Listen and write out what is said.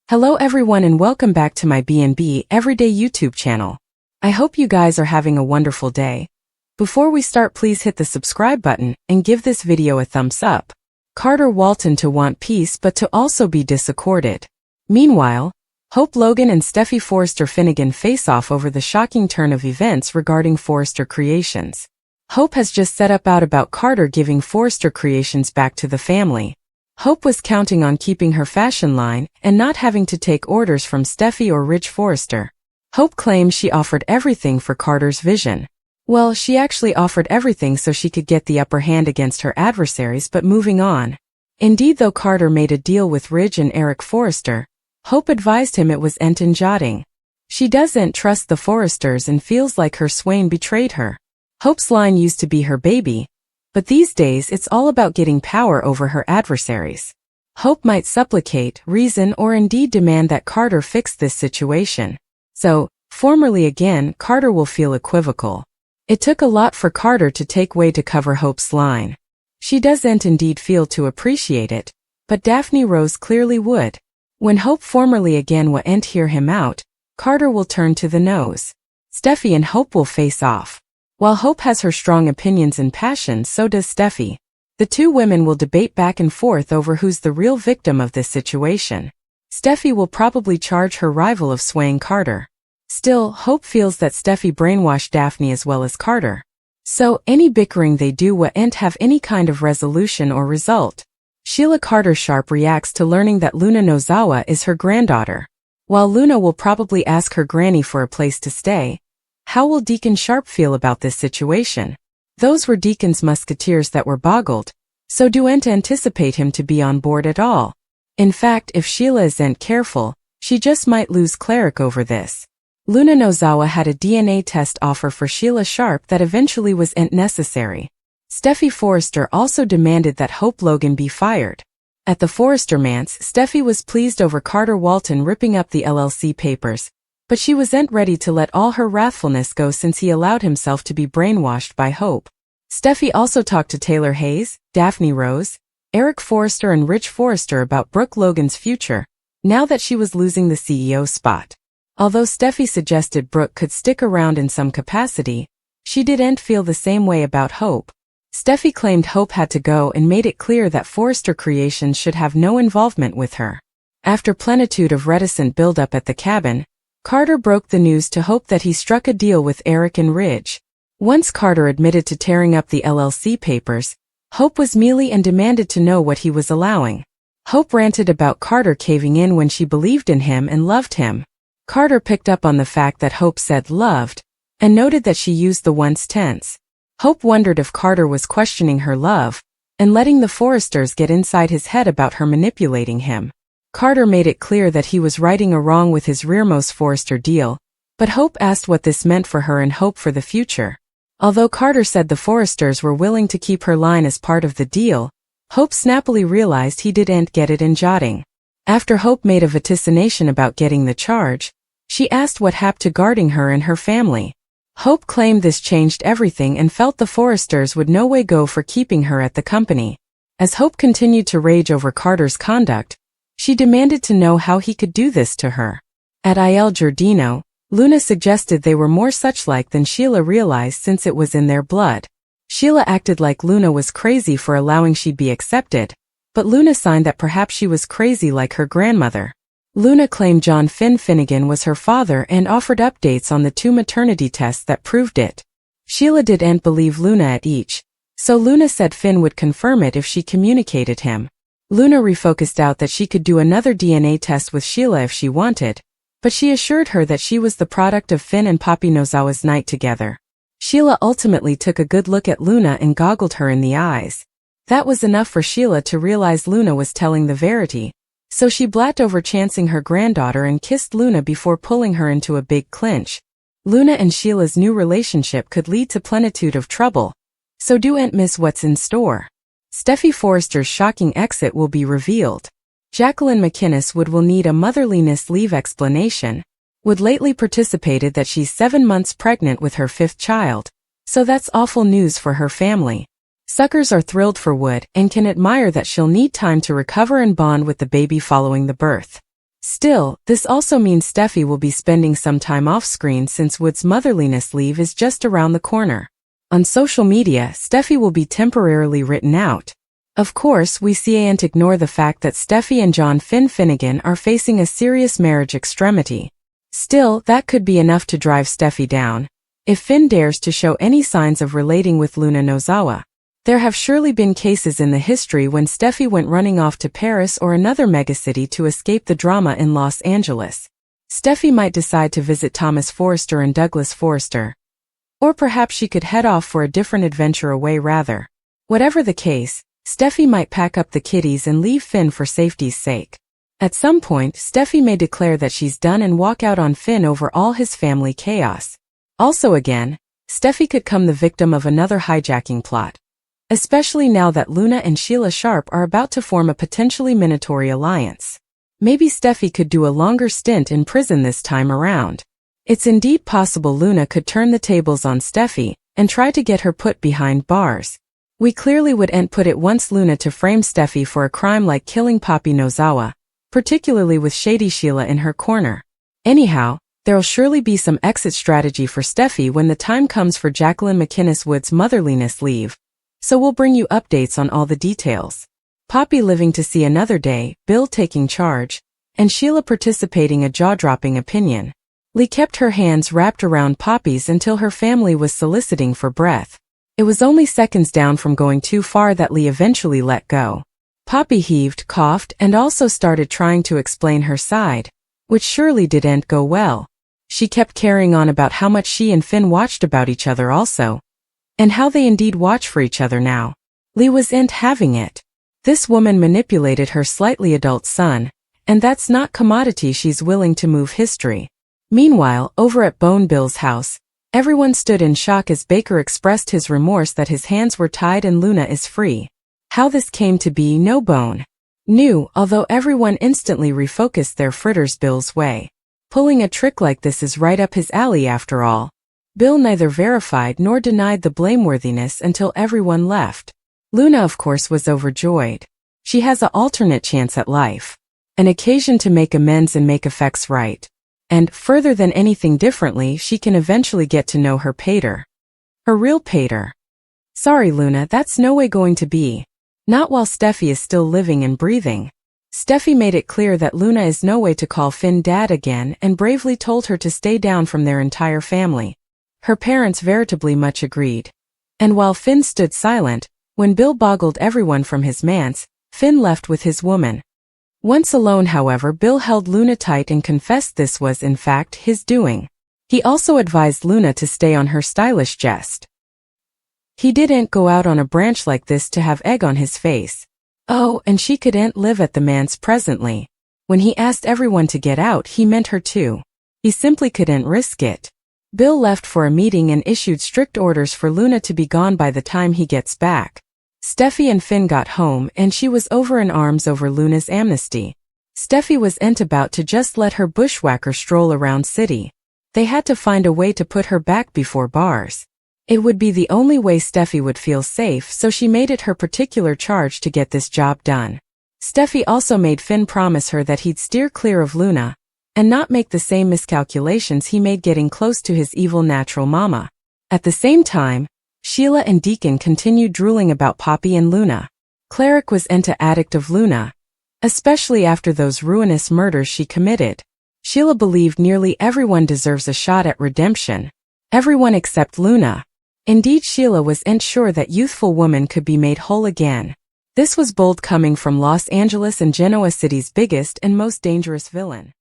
Hello everyone and welcome back to my B&B Everyday YouTube channel. I hope you guys are having a wonderful day. Before we start, please hit the subscribe button and give this video a thumbs up. Carter Walton to want peace but to also be disaccorded. Meanwhile, Hope Logan and Steffy Forrester Finnegan face off over the shocking turn of events regarding Forrester Creations. Hope has just set up out about Carter giving Forrester Creations back to the family. Hope was counting on keeping her fashion line and not having to take orders from Steffy or Rich Forrester. Hope claims she offered everything for Carter's vision. Well, she actually offered everything so she could get the upper hand against her adversaries, but moving on. Indeed, though Carter made a deal with Ridge and Eric Forrester, Hope advised him it was enten jotting. She doesn't trust the Forresters and feels like her swain betrayed her. Hope's line used to be her baby, but these days it's all about getting power over her adversaries. Hope might supplicate, reason, or indeed demand that Carter fix this situation. So, formally again, Carter will feel equivocal. It took a lot for Carter to take way to cover Hope's line. She doesn't indeed feel to appreciate it, but Daphne Rose clearly would. When Hope formally again won't hear him out, Carter will turn to the nose. Steffy and Hope will face off. While Hope has her strong opinions and passions, so does Steffy. The two women will debate back and forth over who's the real victim of this situation. Steffy will probably charge her rival of swaying Carter. Still, Hope feels that Steffy brainwashed Daphne as well as Carter. So, any bickering they do won't have any kind of resolution or result. Sheila Carter Sharp reacts to learning that Luna Nozawa is her granddaughter. While Luna will probably ask her granny for a place to stay, how will Deacon Sharp feel about this situation? Those were Deacon's musketeers that were boggled, so don't anticipate him to be on board at all. In fact, if Sheila isn't careful, she just might lose Cleric over this. Luna Nozawa had a DNA test offer for Sheila Sharp that eventually wasn't necessary. Steffy Forrester also demanded that Hope Logan be fired. At the Forrester manse, Steffy was pleased over Carter Walton ripping up the LLC papers, but she wasn't ready to let all her wrathfulness go since he allowed himself to be brainwashed by Hope. Steffy also talked to Taylor Hayes, Daphne Rose, Eric Forrester and Rich Forrester about Brooke Logan's future, now that she was losing the CEO spot. Although Steffy suggested Brooke could stick around in some capacity, she didn't feel the same way about Hope. Steffy claimed Hope had to go and made it clear that Forrester Creations should have no involvement with her. After plenitude of reticent build-up at the cabin, Carter broke the news to Hope that he struck a deal with Eric and Ridge. Once Carter admitted to tearing up the LLC papers, Hope was mealy and demanded to know what he was allowing. Hope ranted about Carter caving in when she believed in him and loved him. Carter picked up on the fact that Hope said loved, and noted that she used the once tense. Hope wondered if Carter was questioning her love, and letting the Forresters get inside his head about her manipulating him. Carter made it clear that he was righting a wrong with his rearmost Forrester deal, but Hope asked what this meant for her and Hope for the future. Although Carter said the Forresters were willing to keep her line as part of the deal, Hope snappily realized he didn't get it in jotting. After Hope made a vaticination about getting the charge, she asked what happened to guarding her and her family. Hope claimed this changed everything and felt the Forresters would no way go for keeping her at the company. As Hope continued to rage over Carter's conduct, she demanded to know how he could do this to her. At Il Giardino, Luna suggested they were more such-like than Sheila realized since it was in their blood. Sheila acted like Luna was crazy for allowing she'd be accepted, but Luna signed that perhaps she was crazy like her grandmother. Luna claimed John Finnegan was her father and offered updates on the 2 maternity tests that proved it. Sheila didn't believe Luna at each, so Luna said Finn would confirm it if she communicated him. Luna refocused out that she could do another DNA test with Sheila if she wanted, but she assured her that she was the product of Finn and Poppy Nozawa's night together. Sheila ultimately took a good look at Luna and goggled her in the eyes. That was enough for Sheila to realize Luna was telling the verity, so she blat over chancing her granddaughter and kissed Luna before pulling her into a big clinch. Luna and Sheila's new relationship could lead to plenitude of trouble, so don't miss what's in store. Steffy Forrester's shocking exit will be revealed. Jacqueline McInnes will need a motherliness leave explanation. Wood lately participated that she's 7 months pregnant with her 5th child, so that's awful news for her family. Suckers are thrilled for Wood and can admire that she'll need time to recover and bond with the baby following the birth. Still, this also means Steffy will be spending some time off-screen since Wood's motherliness leave is just around the corner. On social media, Steffy will be temporarily written out. Of course, we can't ignore the fact that Steffy and John Finnegan are facing a serious marriage extremity. Still, that could be enough to drive Steffy down, if Finn dares to show any signs of relating with Luna Nozawa. There have surely been cases in the history when Steffy went running off to Paris or another megacity to escape the drama in Los Angeles. Steffy might decide to visit Thomas Forrester and Douglas Forrester. Or perhaps she could head off for a different adventure away rather. Whatever the case, Steffy might pack up the kiddies and leave Finn for safety's sake. At some point, Steffy may declare that she's done and walk out on Finn over all his family chaos. Also again, Steffy could come the victim of another hijacking plot. Especially now that Luna and Sheila Sharp are about to form a potentially mandatory alliance. Maybe Steffy could do a longer stint in prison this time around. It's indeed possible Luna could turn the tables on Steffy and try to get her put behind bars. We clearly wouldn't put it once Luna to frame Steffy for a crime like killing Poppy Nozawa, particularly with shady Sheila in her corner. Anyhow, there'll surely be some exit strategy for Steffy when the time comes for Jacqueline McInnes Wood's motherliness leave. So we'll bring you updates on all the details. Poppy living to see another day, Bill taking charge, and Sheila participating a jaw-dropping opinion. Lee kept her hands wrapped around Poppy's until her family was soliciting for breath. It was only seconds down from going too far that Lee eventually let go. Poppy heaved, coughed, and also started trying to explain her side, which surely didn't go well. She kept carrying on about how much she and Finn watched about each other also. And how they indeed watch for each other now. Lee wasn't having it. This woman manipulated her slightly adult son, and that's not commodity she's willing to move history. Meanwhile, over at Bone Bill's house, everyone stood in shock as Baker expressed his remorse that his hands were tied and Luna is free. How this came to be, no Bone knew, although everyone instantly refocused their fritters Bill's way. Pulling a trick like this is right up his alley after all. Bill neither verified nor denied the blameworthiness until everyone left. Luna of course was overjoyed. She has an alternate chance at life. An occasion to make amends and make effects right. And, further than anything differently, she can eventually get to know her pater. Her real pater. Sorry Luna, that's no way going to be. Not while Steffy is still living and breathing. Steffy made it clear that Luna is no way to call Finn dad again and bravely told her to stay down from their entire family. Her parents veritably much agreed. And while Finn stood silent, when Bill boggled everyone from his manse, Finn left with his woman. Once alone however, Bill held Luna tight and confessed this was in fact his doing. He also advised Luna to stay on her stylish jest. He didn't go out on a branch like this to have egg on his face. Oh, and she couldn't live at the manse presently. When he asked everyone to get out, he meant her too. He simply couldn't risk it. Bill left for a meeting and issued strict orders for Luna to be gone by the time he gets back. Steffy and Finn got home and she was over in arms over Luna's amnesty. Steffy wasn't about to just let her bushwhacker stroll around city. They had to find a way to put her back before bars. It would be the only way Steffy would feel safe, so she made it her particular charge to get this job done. Steffy also made Finn promise her that he'd steer clear of Luna, and not make the same miscalculations he made getting close to his evil natural mama. At the same time, Sheila and Deacon continued drooling about Poppy and Luna. Cleric was an addict of Luna, especially after those ruinous murders she committed. Sheila believed nearly everyone deserves a shot at redemption. Everyone except Luna. Indeed, Sheila wasn't sure that youthful woman could be made whole again. This was bold coming from Los Angeles and Genoa City's biggest and most dangerous villain.